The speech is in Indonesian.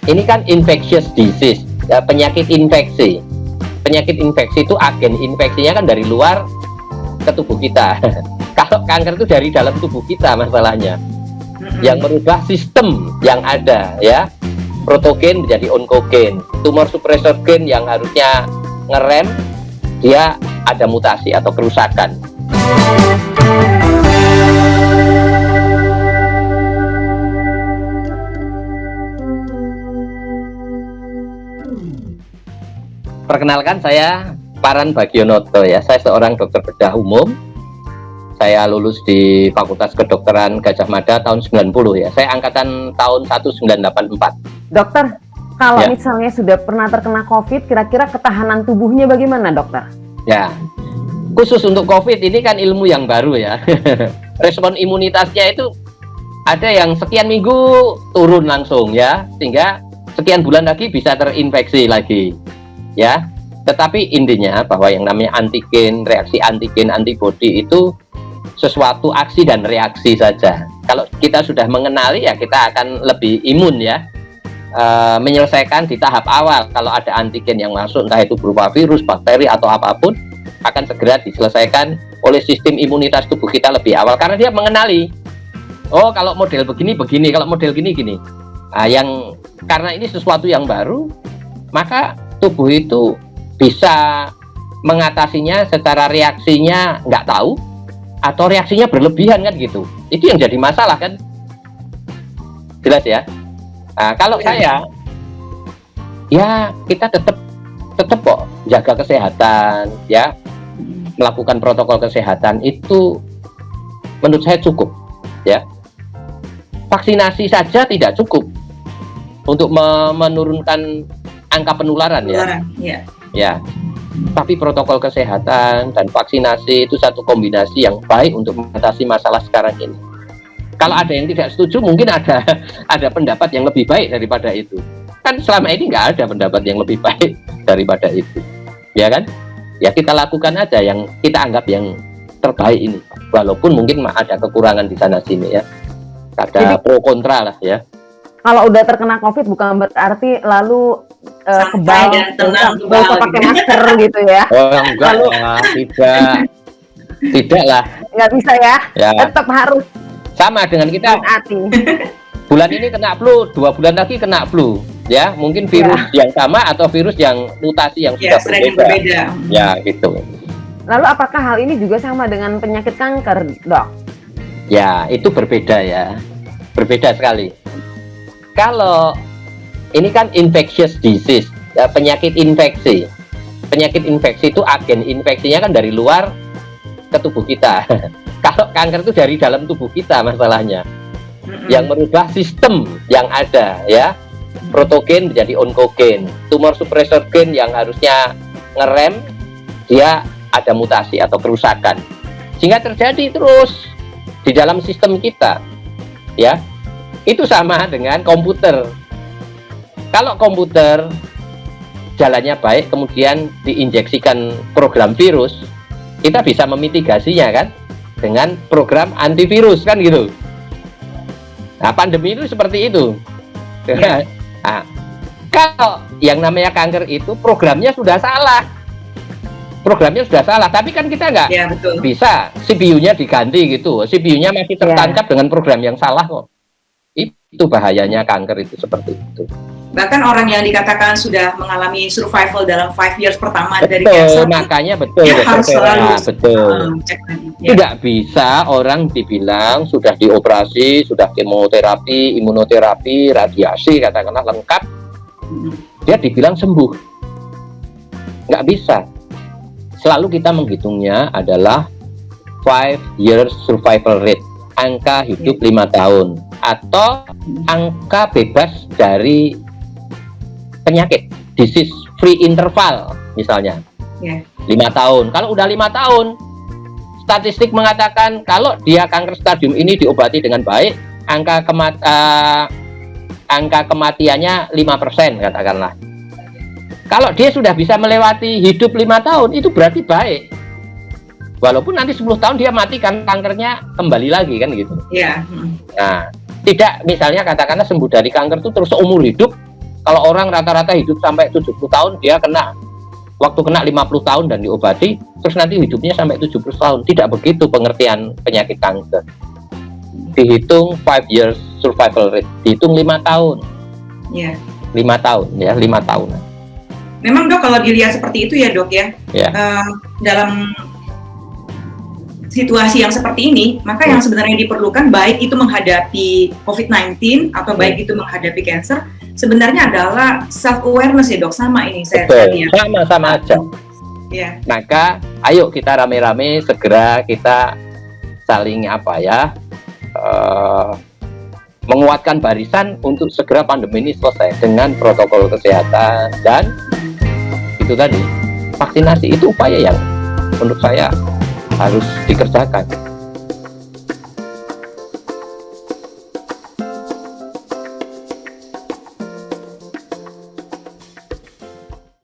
ini kan infectious disease, ya, penyakit infeksi. Penyakit infeksi itu agen infeksinya kan dari luar ke tubuh kita. Kalau kanker itu dari dalam tubuh kita masalahnya, yang merubah sistem yang ada, ya, protogen menjadi onkogen. Tumor suppressor gen yang harusnya ngerem, dia ada mutasi atau kerusakan. Perkenalkan, saya Paran Bagionoto, ya. Saya seorang dokter bedah umum. Saya lulus di Fakultas Kedokteran Gadjah Mada tahun 90, ya. Saya angkatan tahun 1984. Dokter, kalau Ya. misalnya sudah pernah terkena COVID, kira-kira ketahanan tubuhnya bagaimana, dokter? Ya, khusus untuk COVID ini kan ilmu yang baru, ya. Respon imunitasnya itu ada yang sekian minggu turun langsung, ya, sehingga sekian bulan lagi bisa terinfeksi lagi, ya. Tetapi intinya bahwa yang namanya antigen, reaksi antigen, antibodi itu sesuatu aksi dan reaksi saja. Kalau kita sudah mengenali, ya kita akan lebih imun, ya. Menyelesaikan di tahap awal. Kalau ada antigen yang masuk, entah itu berupa virus, bakteri, atau apapun, akan segera diselesaikan oleh sistem imunitas tubuh kita lebih awal, karena dia mengenali, oh kalau model begini, kalau model gini. Yang karena ini sesuatu yang baru, maka tubuh itu bisa mengatasinya secara reaksinya nggak tahu, atau reaksinya berlebihan, kan gitu. Itu yang jadi masalah, kan. Jelas, ya. Kalau saya, ya kita tetap kok jaga kesehatan, ya, melakukan protokol kesehatan itu menurut saya cukup, ya. Vaksinasi saja tidak cukup untuk menurunkan angka penularan, ya. Ya. Tapi protokol kesehatan dan vaksinasi itu satu kombinasi yang baik untuk mengatasi masalah sekarang ini. Kalau ada yang tidak setuju, mungkin ada pendapat yang lebih baik daripada itu. Kan selama ini nggak ada pendapat yang lebih baik daripada itu, ya kan? Ya kita lakukan aja yang kita anggap yang terbaik ini, walaupun mungkin ada kekurangan di sana sini, ya. Ada pro kontra lah, ya. Kalau udah terkena COVID bukan berarti lalu kebal, nggak pakai masker gitu, ya? Oh enggak, tidak lah. Nggak bisa, ya? Tetap harus sama dengan kita. hati. Bulan ini kena flu, 2 bulan lagi kena flu, ya. Mungkin virus yang sama atau virus yang mutasi yang sudah berbeda. Ya, gitu. Lalu apakah hal ini juga sama dengan penyakit kanker, dok? Ya, itu berbeda, ya. Berbeda sekali. Kalau ini kan infectious disease, ya, penyakit infeksi. Penyakit infeksi itu agen infeksinya kan dari luar ke tubuh kita. Kalau kanker itu dari dalam tubuh kita masalahnya, yang merubah sistem yang ada, ya. Protogen menjadi onkogen. Tumor suppressor gen yang harusnya ngerem, dia ada mutasi atau kerusakan, sehingga terjadi terus di dalam sistem kita, ya. Itu sama dengan komputer. Kalau komputer jalannya baik, kemudian diinjeksikan program virus, kita bisa memitigasinya, kan, dengan program antivirus, kan gitu. Nah, pandemi itu seperti itu. Nah, kalau yang namanya kanker itu programnya sudah salah. Tapi kan kita nggak bisa CPU-nya diganti gitu. CPU-nya masih tertancap dengan program yang salah kok. Itu bahayanya kanker itu seperti itu. Bahkan orang yang dikatakan sudah mengalami survival dalam 5 years pertama dari cancer, cancer, makanya betul, harus selalu cek lagi. Tidak bisa orang dibilang sudah dioperasi, sudah kemoterapi, imunoterapi, radiasi, katakanlah lengkap, dia dibilang sembuh. Nggak bisa. Selalu kita menghitungnya adalah 5 years survival rate, angka hidup 5 tahun, atau angka bebas dari penyakit, disease free interval misalnya, 5 tahun. Kalau udah 5 tahun, statistik mengatakan kalau dia kanker stadium ini diobati dengan baik, angka kematiannya 5% katakanlah. Kalau dia sudah bisa melewati hidup 5 tahun, itu berarti baik. Walaupun nanti 10 tahun dia mati kan kankernya kembali lagi, kan gitu. Iya. Nah, tidak misalnya katakanlah sembuh dari kanker itu terus seumur hidup, Kalau orang rata-rata hidup sampai 70 tahun, dia waktu kena 50 tahun dan diobati, terus nanti hidupnya sampai 70 tahun. Tidak begitu pengertian penyakit kanker. Dihitung 5 years survival rate, dihitung 5 tahun. Ya. 5 tahun ya, 5 tahun. Memang dok, kalau dilihat seperti itu ya dok ya, dalam situasi yang seperti ini, maka yang sebenarnya diperlukan baik itu menghadapi COVID-19 atau baik itu menghadapi cancer, sebenarnya adalah self-awareness ya dok, sama ini saya lihat. Sama-sama aja. Ya. Maka ayo kita rame-rame segera kita saling menguatkan barisan untuk segera pandemi ini selesai dengan protokol kesehatan, dan itu tadi, vaksinasi itu upaya yang menurut saya harus dikerjakan.